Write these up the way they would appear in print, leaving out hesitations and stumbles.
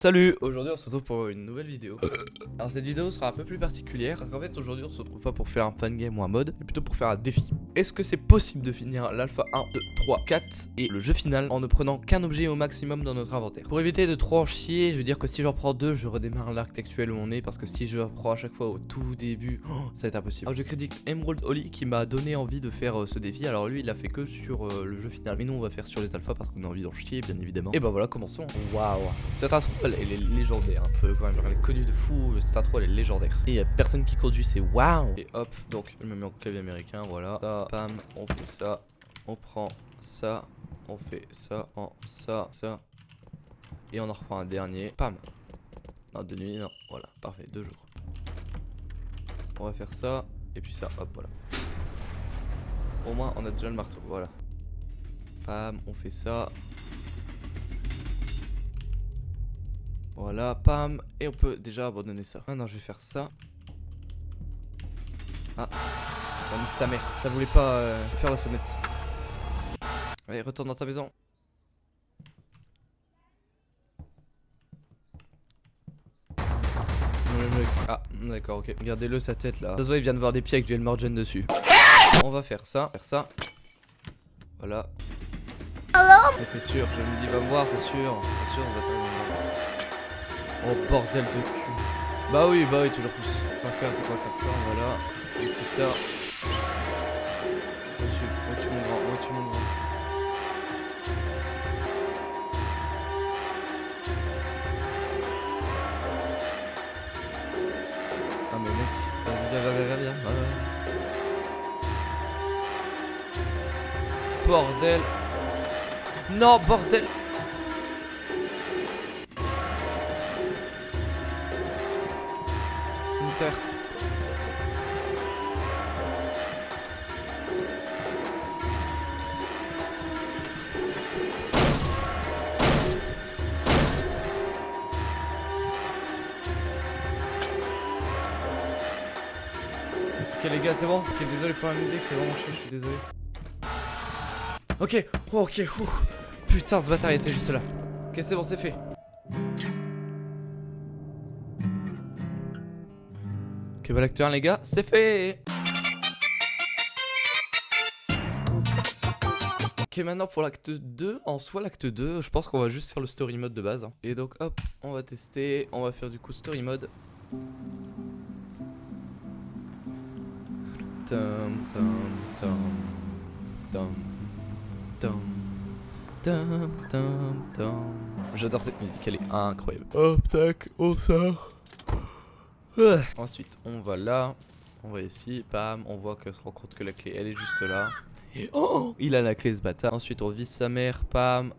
Salut, aujourd'hui on se retrouve pour une nouvelle vidéo. Alors cette vidéo sera un peu plus particulière parce qu'en fait aujourd'hui on se retrouve pas pour faire un fan game ou un mode, mais plutôt pour faire un défi. Est-ce que c'est possible de finir l'alpha 1, 2, 3, 4 et le jeu final en ne prenant qu'un objet au maximum dans notre inventaire? Pour éviter de trop en chier, je veux dire que si j'en prends deux, je redémarre l'arc textuel où on est, parce que si je reprends à chaque fois au tout début, ça va être impossible. Alors je crédite Emerald Holly qui m'a donné envie de faire ce défi. Alors lui il a fait que sur le jeu final, mais nous on va faire sur les alphas parce qu'on a envie d'en chier bien évidemment. Et bah voilà, commençons. Waouh, cette intro elle est légendaire, un peu quand même, elle est connue de fou, cette intro elle est légendaire. Et il y a personne qui conduit, c'est waouh. Et hop, donc je me mets en clavier américain, voilà. Ça, bam, on fait ça, on prend ça, on fait ça, ça. Et on en reprend un dernier, pam. Non, de nuit, non, voilà, parfait, 2 jours. On va faire ça, et puis ça, hop, voilà. Au moins on a déjà le marteau, voilà. Pam, on fait ça. Voilà, pam, et on peut déjà abandonner ça. Maintenant je vais faire ça. Ah, on nique sa mère, ça voulait pas faire la sonnette. Allez, retourne dans ta maison. Ah, d'accord, ok. Regardez-le sa tête là. Ça se voit, il vient de voir des pieds avec du Elmorgen dessus. On va faire ça, Voilà. T'es sûr, je me dis, va me voir, c'est sûr, on va t'arriver. Oh bordel de cul. Bah oui, toujours plus. On va faire, c'est quoi faire ça, voilà. Et tout ça. Où tu mon grand. Ah mais mec, vas-y, viens. Bordel. Non, bordel. Terre. Ok les gars, c'est bon. Ok, désolé pour la musique, c'est vraiment chiant, je suis désolé. Ok, ok, putain, ce bâtard était juste là. Ok, c'est bon, c'est fait. Ok, bah l'acte 1 les gars, c'est fait. Ok, maintenant pour l'acte 2, en soi l'acte 2, je pense qu'on va juste faire le story mode de base. Et donc hop, on va tester, on va faire du coup story mode. J'adore cette musique, elle est incroyable. Hop, tac, on sort. Ensuite, on va là, on va ici, bam, on voit qu'elle se rend compte que la clé, elle est juste là. Et oh, il a la clé ce bâtard. Ensuite, on vise sa mère, bam,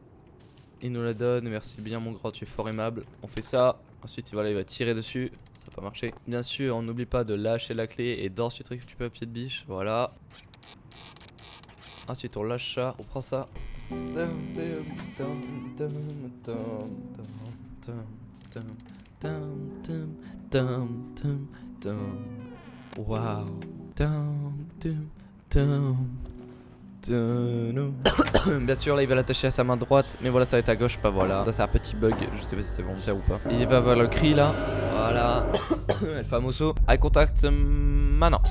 il nous la donne, merci bien mon grand, tu es fort aimable. On fait ça, ensuite voilà, il va tirer dessus, ça n'a pas marché. Bien sûr, on n'oublie pas de lâcher la clé et d'ensuite récupérer le pied de biche, voilà. Ensuite, on lâche ça, on prend ça. Wow. Bien sûr là il va l'attacher à sa main droite, mais voilà ça va être à gauche, pas voilà. Ça c'est un petit bug, je sais pas si c'est volontaire ou pas. Et il va avoir le cri là, voilà. El famoso. Eye contact maintenant.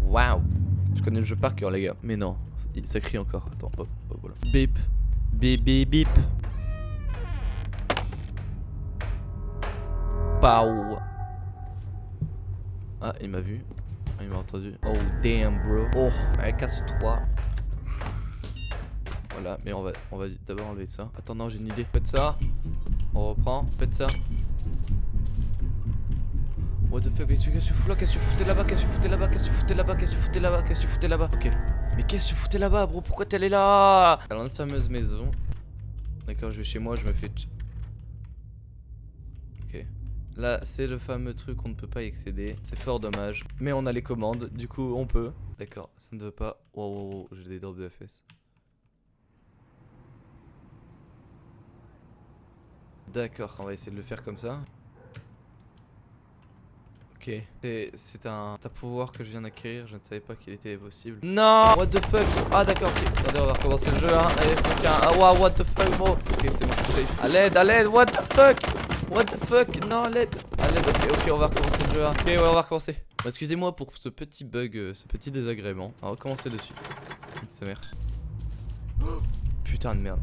Waouh. Je connais le jeu par cœur les gars. Mais non, ça crie encore. Attends, hop, voilà. Bip, bip, bip, bip. Pow. Ah, il m'a vu. Ah, il m'a entendu. Oh damn bro. Oh, allez, casse-toi. Voilà, mais on va d'abord enlever ça. Attends, non, j'ai une idée. Faites ça. On reprend. Faites ça. What the fuck, qu'est-ce que tu fous là? Qu'est-ce que tu foutais là-bas? Ok. Mais qu'est-ce que tu foutais là-bas, bro? Pourquoi t'es allé là? Dans notre fameuse maison. D'accord, je vais chez moi, je me fais. Ok. Là, c'est le fameux truc, on ne peut pas y accéder. C'est fort dommage. Mais on a les commandes, du coup, on peut. D'accord, ça ne veut pas. Wow, j'ai des drops de FS. D'accord, on va essayer de le faire comme ça. Ok, c'est un pouvoir que je viens d'acquérir, je ne savais pas qu'il était possible. Non, what the fuck. Ah d'accord, ok, attendez, on va recommencer le jeu hein. Allez, fuck, ah wow, what the fuck bro. Ok, c'est bon, je suis safe. À l'aide, what the fuck. What the fuck? Non, l'aide. Ah, l'aide, ok, on va recommencer le jeu là. Ok, ouais, on va recommencer. Excusez-moi pour ce petit bug, ce petit désagrément. On va recommencer dessus. Sa mère. Oh, putain de merde.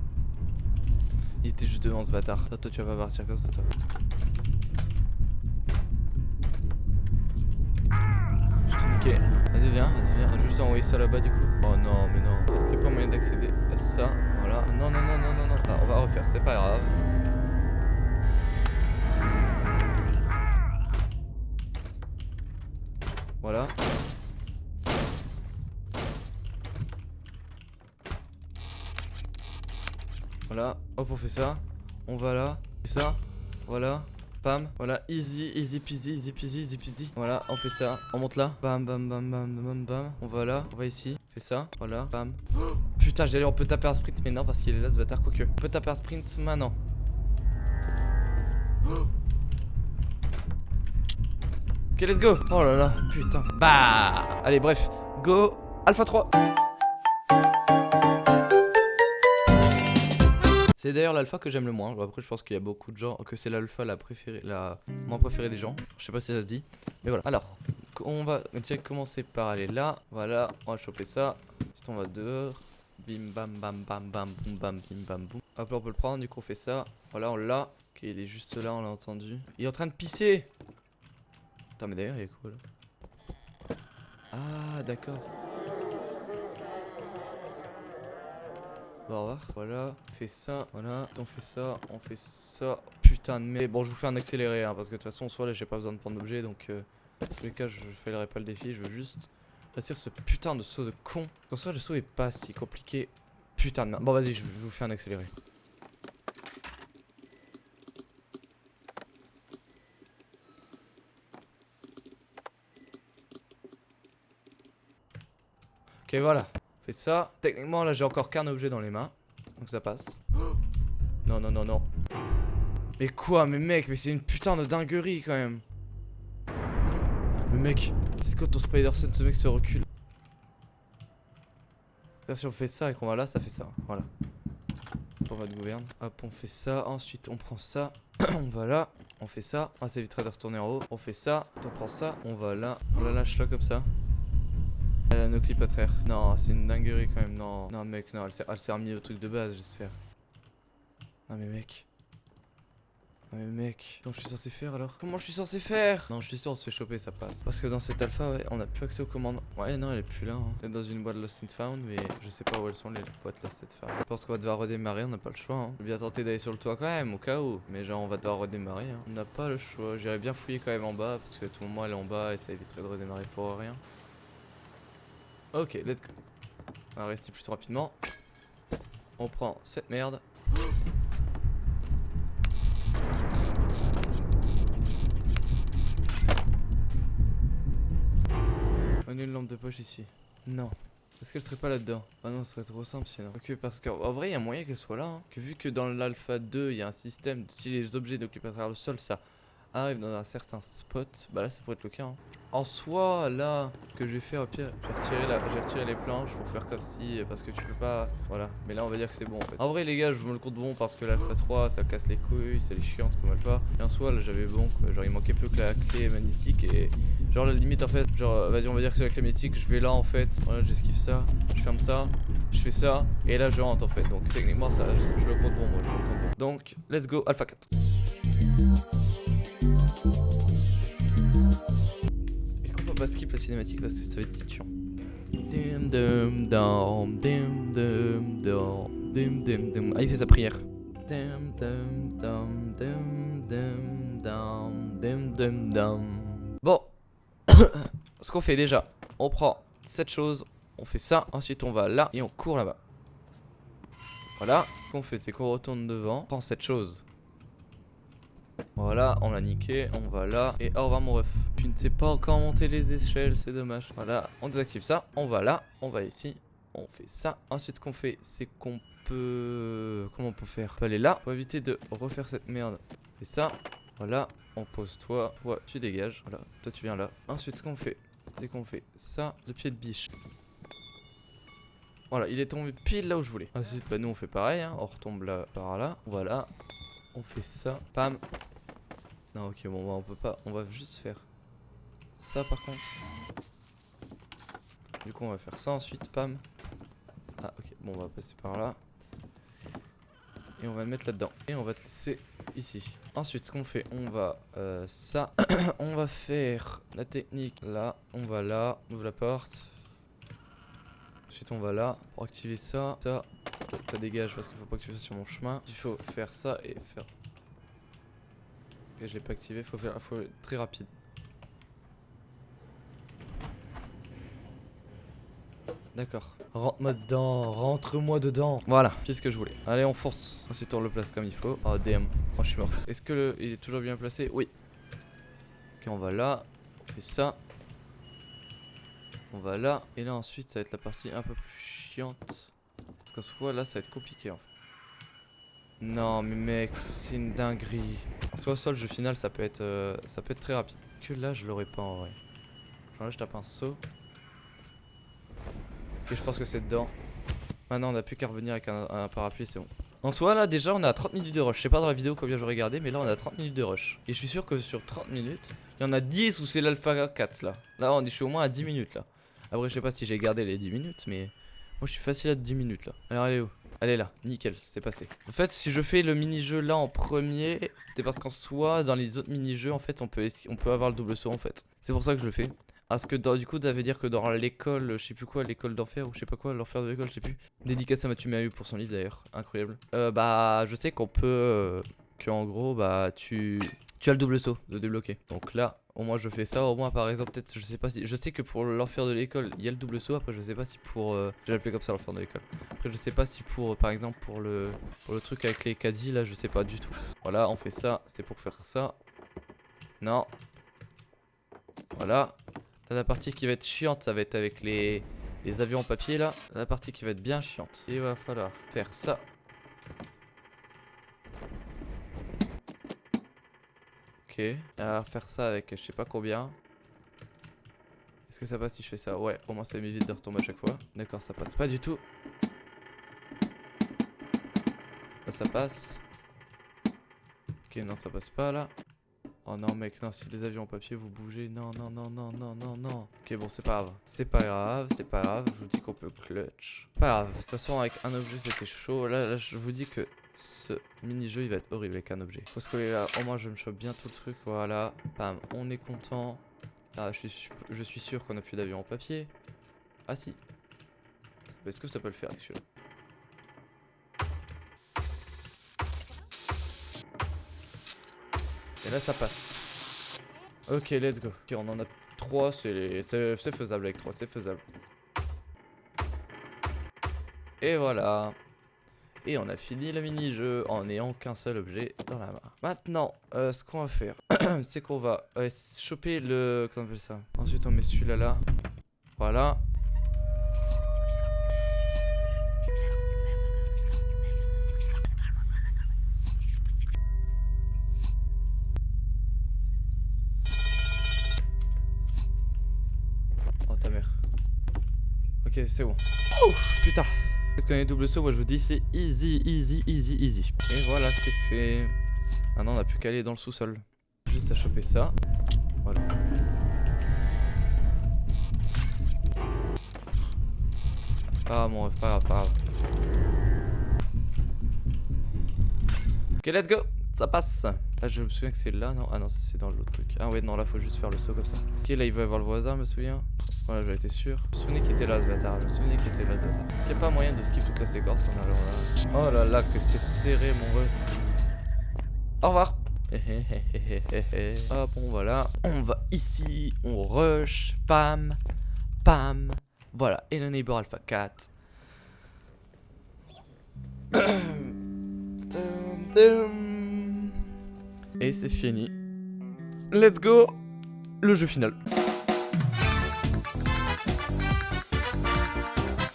Il était juste devant ce bâtard. Toi, tu vas pas partir comme ça, toi. Je t'ai niqué. Vas-y, viens. On va juste envoyer ça là-bas du coup. Oh non, mais non. Est-ce qu'il n'y a pas moyen d'accéder à ça? Voilà. Non. Ah, on va refaire, c'est pas grave. Voilà. Voilà. Hop, on fait ça. On va là. On fait ça. Voilà. Bam. Voilà. Easy peasy. Voilà. On fait ça. On monte là. Bam. On va là. On va ici. On fait ça. Voilà. Bam. Oh, putain, j'allais on peut taper un sprint. Mais non, parce qu'il est là ce bâtard. Quoique. On peut taper un sprint maintenant. Oh. Ok, let's go. Oh là là. Putain. Bah. Allez, bref. Go. Alpha 3. C'est d'ailleurs l'alpha que j'aime le moins. Après, je pense qu'il y a beaucoup de gens que c'est l'alpha la moins préférée des gens. Je sais pas si ça se dit. Mais voilà. Alors, on va déjà commencer par aller là. Voilà, on va choper ça. Ensuite, on va dehors. Bim bam boum bam bim bam boum. Hop là, on peut le prendre. Du coup, on fait ça. Voilà, on l'a. Ok, il est juste là, on l'a entendu. Il est en train de pisser. Attends, mais d'ailleurs, il est quoi là? Ah, d'accord. Au revoir, voilà, on fait ça, voilà, on fait ça, putain de merde. Bon, je vous fais un accéléré, hein, parce que de toute façon, soit là, j'ai pas besoin de prendre d'objet, donc dans tous les cas, je fairai pas le défi, je veux juste réussir ce putain de saut de con. En soit, le saut est pas si compliqué, putain de merde. Bon, vas-y, je vous fais un accéléré. Ok, voilà. Fais ça. Techniquement, là, j'ai encore qu'un objet dans les mains. Donc ça passe. Non. Mais quoi, mais mec, mais c'est une putain de dinguerie quand même. Mais mec, c'est quand ton Spider-Sense, ce mec se recule. Là, si on fait ça et qu'on va là, ça fait ça. Voilà. On va de gouverne. Hop, on fait ça. Ensuite, on prend ça. On va là. On fait ça. Ah, ça éviterait de retourner en haut. On fait ça. On prend ça. On va là. On la lâche là comme ça. Elle a nos clips à traire. Non, c'est une dinguerie quand même. Non, mec, non, elle s'est remis au truc de base, j'espère. Non, mais mec. Comment je suis censé faire alors? Comment je suis censé faire? Non, je suis sûr, on se fait choper, ça passe. Parce que dans cette alpha, ouais, on a plus accès aux commandes. Ouais, non, elle est plus là. Hein. Elle est dans une boîte Lost and Found, mais je sais pas où elles sont les boîtes Lost and Found. Je pense qu'on va devoir redémarrer, on n'a pas le choix. Hein. Je vais bien tenter d'aller sur le toit quand même, au cas où. Mais genre, on va devoir redémarrer. Hein. On n'a pas le choix. J'irais bien fouiller quand même en bas, parce que tout le moment elle est en bas et ça éviterait de redémarrer pour rien. Ok, let's go. On va rester plutôt rapidement. On prend cette merde. On a une lampe de poche ici. Non. Est-ce qu'elle serait pas là-dedans? Ah non, ce serait trop simple sinon. Ok, parce qu'en vrai, il y a moyen qu'elle soit là. Hein. Que vu que dans l'alpha 2, il y a un système, si les objets n'occupent pas à travers le sol, ça arrive dans un certain spot. Bah là, ça pourrait être le cas. Hein. En soi, là, ce que je vais faire, au pire, je vais retirer les planches pour faire comme si, parce que tu peux pas, voilà. Mais là, on va dire que c'est bon, en fait. En vrai, les gars, je me le compte bon parce que l'alpha 3, ça casse les couilles, c'est les chiantes comme alpha. Et en soi, là, j'avais bon, quoi. Genre, il manquait plus que la clé magnétique et, genre, la limite, en fait, genre, vas-y, on va dire que c'est la clé magnétique, je vais là, en fait. Voilà, j'esquive ça, je ferme ça, je fais ça, et là, je rentre, en fait. Donc, techniquement, ça, je le compte bon, moi, je le compte bon. Donc, let's go, alpha 4. Pas skip la cinématique parce que ça va être tituant. Ah, il fait sa prière. Bon, ce qu'on fait déjà, on prend cette chose, on fait ça, ensuite on va là et on court là-bas. Voilà, ce qu'on fait c'est qu'on retourne devant, on prend cette chose. Voilà, on l'a niqué, on va là, et au revoir mon ref. Tu ne sais pas encore monter les échelles, c'est dommage. Voilà, on désactive ça, on va là, on va ici, on fait ça. Ensuite, ce qu'on fait, c'est qu'on peut... Comment on peut faire? On peut aller là, pour éviter de refaire cette merde. On fait ça, voilà, on pose toi, tu dégages, voilà, toi tu viens là. Ensuite, ce qu'on fait, c'est qu'on fait ça, le pied de biche. Voilà, il est tombé pile là où je voulais. Ensuite, bah nous on fait pareil, hein, on retombe là, par là, voilà. On fait ça, pam. Non, ok, bon, bah, on peut pas. On va juste faire ça par contre. Du coup, on va faire ça ensuite. Pam. Ah, ok, bon, on va passer par là. Et on va le mettre là-dedans. Et on va te laisser ici. Ensuite, ce qu'on fait, on va ça. On va faire la technique là. On va là. On ouvre la porte. Ensuite, on va là. Pour activer ça. Ça. Ça dégage parce qu'il faut pas que tu fasses sur mon chemin. Il faut faire ça et faire. Ok, je l'ai pas activé. Faut être très rapide. D'accord. Rentre-moi dedans, rentre-moi dedans. Voilà, c'est ce que je voulais. Allez, on force. Ensuite, on le place comme il faut. Oh, damn. Oh, je suis mort. Est-ce que il est toujours bien placé? Oui. Ok, on va là. On fait ça. On va là. Et là, ensuite, ça va être la partie un peu plus chiante. Parce qu'en soit là, ça va être compliqué en fait. Non, mais mec, c'est une dinguerie. Soit au sol, jeu final, ça peut être très rapide. Que là, je l'aurais pas en vrai. Genre là, je tape un saut. Ok, je pense que c'est dedans. Maintenant, on n'a plus qu'à revenir avec un parapluie, c'est bon. En soi, là, déjà, on est à 30 minutes de rush. Je sais pas dans la vidéo combien je regardé, mais là, on est à 30 minutes de rush. Et je suis sûr que sur 30 minutes, il y en a 10 où c'est l'alpha 4 là. Là, je suis au moins à 10 minutes là. Après, je sais pas si j'ai gardé les 10 minutes, mais moi, je suis facile à 10 minutes là. Alors, elle est où? Elle est là, nickel, c'est passé. En fait, si je fais le mini-jeu là en premier, c'est parce qu'en soi, dans les autres mini-jeux, en fait, on peut avoir le double saut en fait. C'est pour ça que je le fais. Parce que du coup, ça veut dire que dans l'école, je sais plus quoi, l'école d'enfer ou je sais pas quoi, l'enfer de l'école, je sais plus. Dédicace à Mathieu Mahu pour son livre d'ailleurs, incroyable. Bah, je sais qu'on peut, que en gros, bah, tu as le double saut de débloquer. Donc là, au moins je fais ça, au moins par exemple, peut-être, je sais pas si, je sais que pour l'enfer de l'école, il y a le double saut. Après, je sais pas si pour, je vais l'appeler comme ça l'enfer de l'école. Après, je sais pas si pour, par exemple, pour le truc avec les caddies, là, je sais pas du tout. Voilà, on fait ça, c'est pour faire ça. Non. Voilà. Là, la partie qui va être chiante, ça va être avec les avions en papier là. La partie qui va être bien chiante. Il va falloir faire ça. Ok. Alors faire ça avec je sais pas combien. Est-ce que ça passe si je fais ça? Ouais, au moins ça m'évite de retomber à chaque fois. D'accord, ça passe pas du tout. Là ça passe. Ok, non ça passe pas là. Oh non mec, non, si les avions en papier vous bougez, non, non, non, non, non, non, non. Ok, bon, c'est pas grave. C'est pas grave, c'est pas grave, je vous dis qu'on peut clutch. Pas grave, de toute façon avec un objet c'était chaud. Là, je vous dis que ce mini-jeu il va être horrible avec un objet. Parce que là, au moins je me chope bien tout le truc, voilà. Bam, on est content. Là, je suis sûr qu'on a plus d'avions en papier. Ah si. Est-ce que ça peut le faire avec celui-là? Et là ça passe. Ok, let's go. Ok, on en a 3, c'est faisable avec 3, c'est faisable. Et voilà. Et on a fini le mini-jeu en n'ayant qu'un seul objet dans la main. Maintenant, ce qu'on va faire, c'est qu'on va choper le... Comment on appelle ça? Ensuite on met celui-là là. Voilà. Oh ta mère. Ok, c'est bon. Ouf, putain. Parce qu'on est double saut, moi je vous dis c'est easy, easy, easy, easy. Et voilà, c'est fait. Maintenant on a plus qu'à aller dans le sous-sol. Juste à choper ça. Voilà. Ah bon, pas grave, pas grave. Ok, let's go. Ça passe. Là je me souviens que c'est là, non? Ah non, ça c'est dans l'autre truc. Ah ouais, non, là faut juste faire le saut comme ça. Ok, là il veut avoir le voisin, je me souviens. Voilà, j'en étais sûr. Je me souvenais qu'il était là ce bâtard. Je me souvenais qu'il était là ce bâtard. Est-ce qu'il n'y a pas moyen de skip toute la séquence en allant là? Oh là là, que c'est serré mon ref. Au revoir. Ah bon, voilà. On va ici, on rush. Pam, pam. Voilà, et le neighbor alpha 4. Et c'est fini. Let's go. Le jeu final.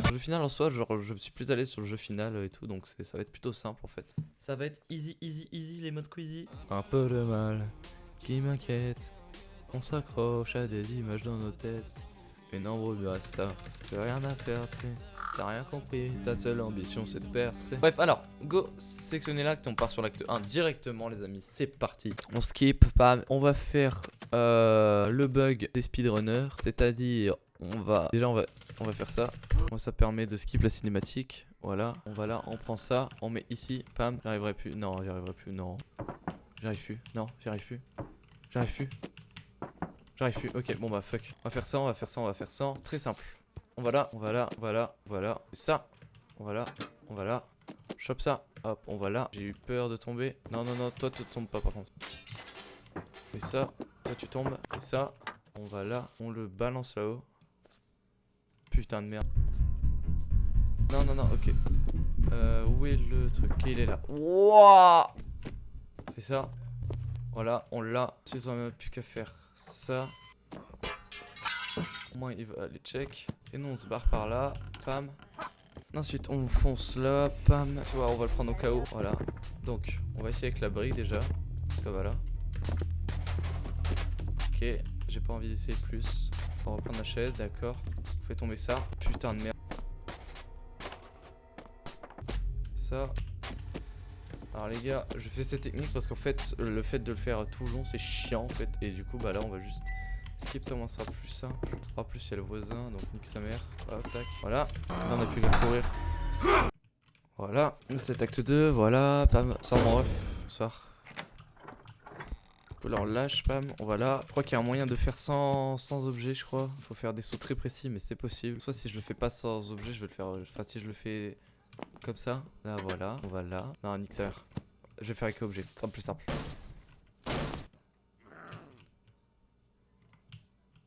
Le jeu final en soi, genre je me suis plus allé sur le jeu final et tout, donc ça va être plutôt simple en fait. Ça va être easy, easy, easy les modes squeezy. Un peu de mal qui m'inquiète. On s'accroche à des images dans nos têtes. Une embrouille basta, j'ai rien à faire, tu sais. t'as rien compris. Ta seule ambition c'est de percer. Bref, alors, go sélectionner l'acte, on part sur l'acte 1 directement les amis, c'est parti. On skip, bam, on va faire le bug des speedrunners, c'est-à-dire on va faire ça. Moi ça permet de skip la cinématique. Voilà, on va là, on prend ça, on met ici, pam, j'arriverai plus, non, j'y arriverai plus, non. J'arrive plus, non, j'y arrive plus. J'arrive plus. J'arrive plus, ok, bon bah fuck. On va faire ça, on va faire ça, on va faire ça. Très simple. On va là, on va là, voilà, voilà. Ça, on va là, on va là. Chope ça, hop, on va là. J'ai eu peur de tomber. Non, non, non, toi tu tombes pas par contre. Fais ça, toi tu tombes. Fais ça, on va là, on le balance là-haut. Putain de merde. Non, non, non, ok. Où est le truc? Il est là. Wouah! Fais ça. Voilà, on l'a. Ensuite, on n'a plus qu'à faire ça. Au moins, il va aller check. Et nous, on se barre par là. Pam. Ensuite, on fonce là. Pam. Tu vois, on va le prendre au cas où. Voilà. Donc, on va essayer avec la brique déjà. Ça va là. Ok. J'ai pas envie d'essayer plus. On va reprendre la chaise, d'accord. On fait tomber ça. Putain de merde. Ça. Alors les gars, je fais cette technique parce qu'en fait, le fait de le faire tout le long, c'est chiant en fait. Et du coup, bah là, on va juste skip, ça, moins ça sera plus simple. En plus, il y a le voisin, donc nique sa mère. Hop, tac. Voilà. Là, on a plus qu'à courir. Voilà. C'est acte 2, voilà. Pam. Sors mon ref. Bonsoir. Du coup, là, on lâche, pam. On va là. Je crois qu'il y a un moyen de faire sans objet, je crois. Il faut faire des sauts très précis, mais c'est possible. Soit si je le fais pas sans objet, je vais le faire. Enfin, si je le fais. Comme ça, là voilà, on va là. Non, nique sa mère. Je vais faire avec objet, c'est plus simple.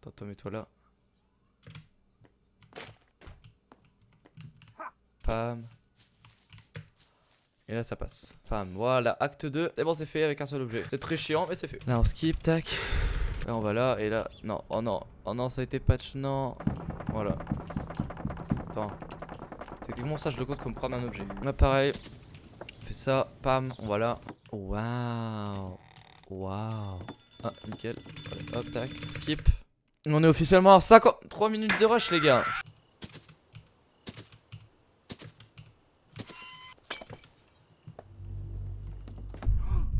Attends, toi, mets-toi là. Pam. Et là, ça passe. Pam, voilà, acte 2. C'est bon, c'est fait avec un seul objet. C'est très chiant, mais c'est fait. Là, on skip, tac. Là, on va là, et là. Non, oh non. Oh non, ça a été patch, non. Voilà. Attends. Techniquement ça je le compte comme prendre un objet. Là pareil, on fait ça, pam, on va là. Waouh. Waouh. Ah nickel. Hop tac, skip. On est officiellement à 53 minutes de rush les gars.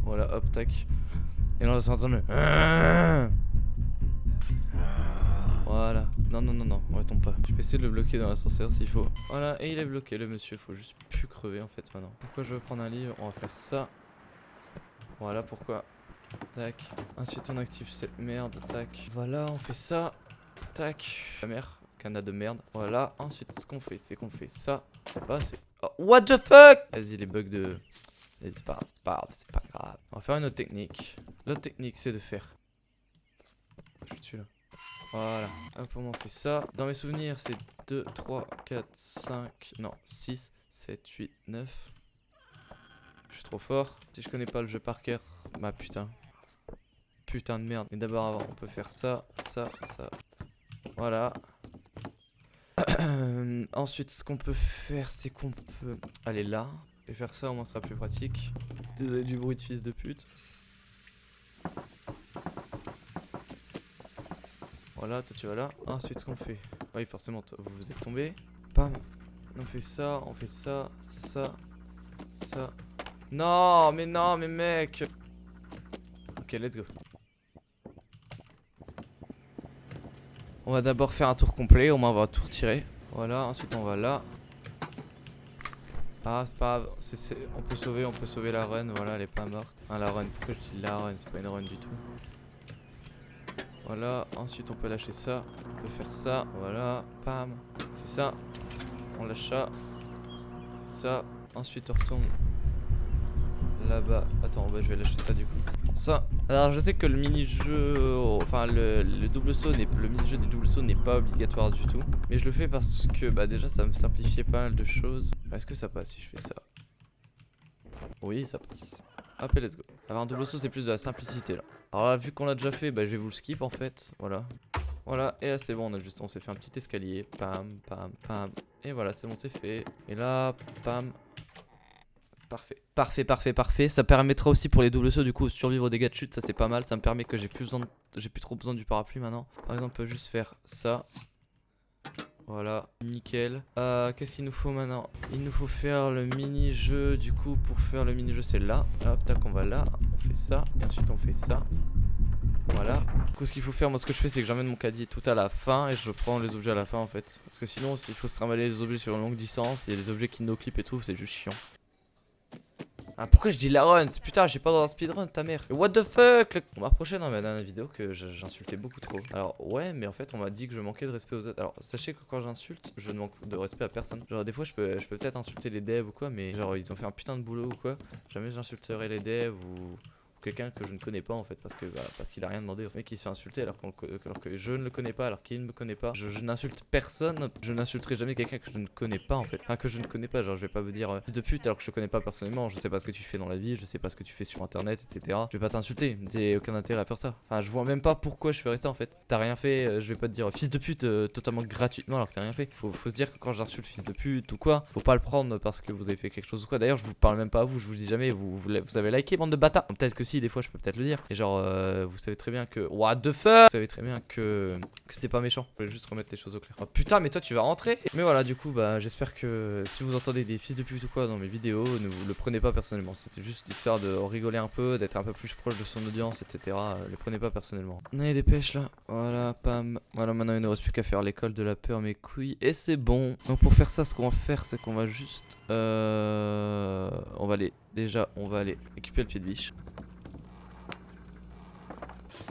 Voilà hop tac. Et là on va s'entendre. Voilà. Non, non, non, non, on retombe pas. Je peux essayer de le bloquer dans l'ascenseur s'il faut. Voilà, et il est bloqué le monsieur. Faut juste plus crever en fait maintenant. Pourquoi je veux prendre un livre? On va faire ça. Voilà pourquoi. Tac. Ensuite on active cette merde. Tac. Voilà, on fait ça. Tac. La mère. Canard de merde. Voilà. Ensuite ce qu'on fait, c'est qu'on fait ça. C'est pas assez. Oh, what the fuck? Vas-y, les bugs de. C'est pas grave, c'est pas grave, c'est pas grave. On va faire une autre technique. L'autre technique c'est de faire. Je suis dessus là. Voilà, hop, on fait ça. Dans mes souvenirs, c'est 2, 3, 4, 5, non, 6, 7, 8, 9. Je suis trop fort. Si je connais pas le jeu par cœur, bah putain. Putain de merde. Mais d'abord, avant, on peut faire ça, ça, ça. Voilà. Ensuite, ce qu'on peut faire, c'est qu'on peut aller là. Et faire ça, au moins, ce sera plus pratique. Désolé du bruit de fils de pute. Voilà, toi tu vas là. Ensuite, ce qu'on fait. Oui, forcément, toi, vous êtes tombé. Pam. On fait ça, ça. Non, mais mec. Ok, let's go. On va d'abord faire un tour complet, au moins on va tout retirer. Voilà, ensuite on va là. Ah, c'est pas grave. On peut sauver la run. Voilà, elle est pas morte. Ah, la run, pourquoi je dis la run? C'est pas une run du tout. Voilà, ensuite on peut lâcher ça, on peut faire ça, voilà, pam, on fait ça, on lâche ça, ça, ensuite on retourne là-bas, attends, bah, je vais lâcher ça du coup, ça. Alors je sais que le mini-jeu, enfin le double saut, le mini-jeu des double sauts n'est pas obligatoire du tout, mais je le fais parce que bah déjà ça me simplifiait pas mal de choses. Est-ce que ça passe si je fais ça? Oui, ça passe. Hop et let's go. Alors un double saut c'est plus de la simplicité là. Alors là, vu qu'on l'a déjà fait, bah, je vais vous le skip en fait. Voilà. Voilà, et là c'est bon, on s'est fait un petit escalier. Pam, pam, pam. Et voilà, c'est bon, c'est fait. Et là, pam. Parfait. Parfait, parfait, parfait. Ça permettra aussi pour les doubles sauts du coup survivre aux dégâts de chute, ça c'est pas mal. Ça me permet que j'ai plus trop besoin du parapluie maintenant. Par exemple, on peut juste faire ça. Voilà, nickel. Qu'est-ce qu'il nous faut maintenant? Il nous faut faire le mini-jeu. Du coup, pour faire le mini-jeu, c'est là. Hop, tac, on va là. On fait ça. Et ensuite, on fait ça. Voilà. Du coup, ce qu'il faut faire, moi, ce que je fais, c'est que j'emmène mon caddie tout à la fin et je prends les objets à la fin, en fait. Parce que sinon, s'il faut se trimballer les objets sur une longue distance, il y a des objets qui no-clip et tout, c'est juste chiant. Ah, pourquoi je dis la run? Putain, j'ai pas dans un speedrun, ta mère. What the fuck? On m'a reproché dans ma dernière vidéo que j'insultais beaucoup trop. Alors, ouais, mais en fait, on m'a dit que je manquais de respect aux autres. Alors, sachez que quand j'insulte, je ne manque de respect à personne. Genre, des fois, je peux peut-être insulter les devs ou quoi, mais genre, ils ont fait un putain de boulot ou quoi. Jamais j'insulterai les devs ou quelqu'un que je ne connais pas en fait parce qu'il a rien demandé. Le mec il se fait insulter alors que je ne le connais pas, alors qu'il ne me connaît pas. Je n'insulte personne, je n'insulterai jamais quelqu'un que je ne connais pas en fait. Enfin que je ne connais pas, genre je vais pas vous dire fils de pute alors que je te connais pas personnellement, je sais pas ce que tu fais dans la vie, je sais pas ce que tu fais sur internet, etc. Je vais pas t'insulter, j'ai aucun intérêt à faire ça. Enfin je vois même pas pourquoi je ferais ça en fait. T'as rien fait, je vais pas te dire fils de pute totalement gratuitement alors que t'as rien fait. Faut se dire que quand j'insulte fils de pute ou quoi, faut pas le prendre parce que vous avez fait quelque chose ou quoi. D'ailleurs je vous parle même pas à vous, je vous dis jamais, vous avez liké bande de bâtards. Peut-être que si, des fois je peux peut-être le dire. Et genre, vous savez très bien que. What the fuck? Vous savez très bien que c'est pas méchant. Je voulais juste remettre les choses au clair. Oh putain, mais toi tu vas rentrer. Mais voilà, du coup, bah j'espère que si vous entendez des fils de pute ou quoi dans mes vidéos, ne vous le prenez pas personnellement. C'était juste histoire de rigoler un peu, d'être un peu plus proche de son audience, etc. Le prenez pas personnellement. On a des pêches là. Voilà, pam. Voilà, maintenant il ne reste plus qu'à faire l'école de la peur, mes couilles. Et c'est bon. Donc pour faire ça, ce qu'on va faire, c'est qu'on va juste. On va aller. Déjà, on va aller équiper le pied de biche.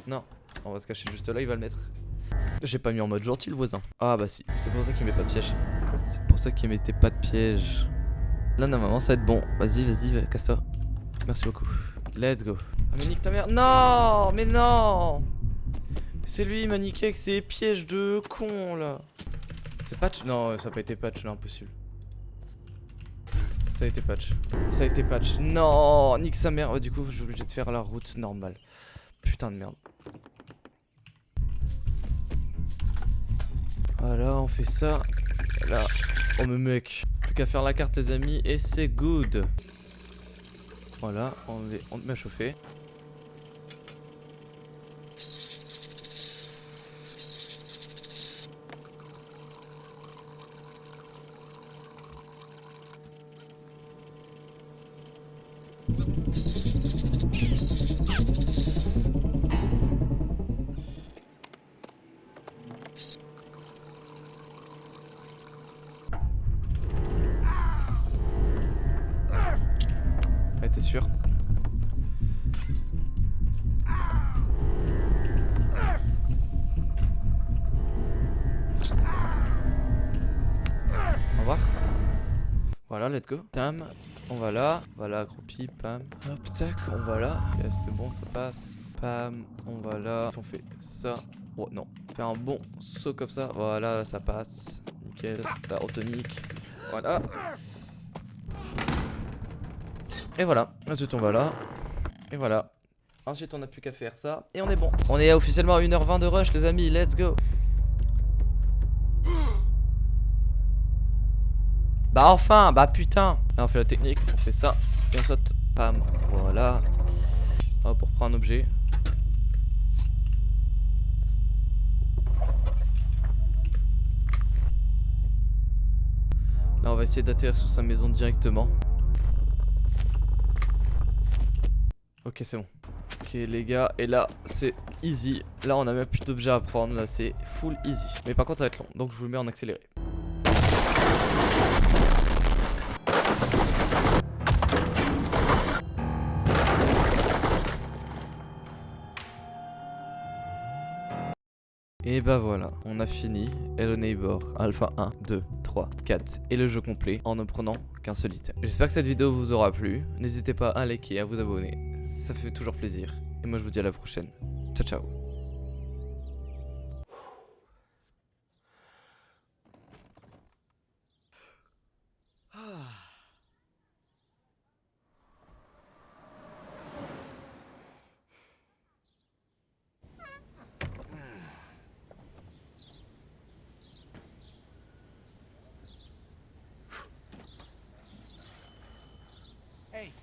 Non, on va se cacher juste là, il va le mettre. J'ai pas mis en mode gentil le voisin. Ah bah si, c'est pour ça qu'il met pas de piège. C'est pour ça qu'il mettait pas de piège. Là normalement ça va être bon. Vas-y, casse-toi. Merci beaucoup. Let's go. Ah mais nique ta mère. Non, mais non. C'est lui, il m'a niqué avec ses pièges de con là. C'est patch? Non, ça a pas été patch, non, impossible. Ça a été patch. Ça a été patch. Non, nique sa mère. Oh, du coup, je suis obligé de faire la route normale. Putain de merde. Voilà, on fait ça. Là, oh mais mec, plus qu'à faire la carte les amis et c'est good. Voilà, on te met à chauffer. Ouais, t'es sûr? Au revoir. Voilà, let's go. Tam, on va là. Voilà, accroupi, pam. Hop, tac, on va là. Okay, c'est bon, ça passe. Pam, on va là. On fait ça. Oh non. Faire un bon saut comme ça. Voilà, ça passe. Nickel. Là, tonique. Voilà. Et voilà. Ensuite, on va là. Et voilà. Ensuite, on n'a plus qu'à faire ça. Et on est bon. On est officiellement à 1h20 de rush, les amis. Let's go. Bah enfin, bah putain. Là on fait la technique, on fait ça, et on saute, pam, voilà. Hop, pour prendre un objet. Là on va essayer d'atterrir sur sa maison directement. Ok c'est bon. Ok les gars, et là c'est easy. Là on a même plus d'objets à prendre, là c'est full easy. Mais par contre ça va être long, donc je vous le mets en accéléré. Et bah voilà, on a fini Hello Neighbor Alpha 1, 2, 3, 4 et le jeu complet en ne prenant qu'un seul item. J'espère que cette vidéo vous aura plu, n'hésitez pas à liker et à vous abonner, ça fait toujours plaisir. Et moi je vous dis à la prochaine, ciao ciao. Hey.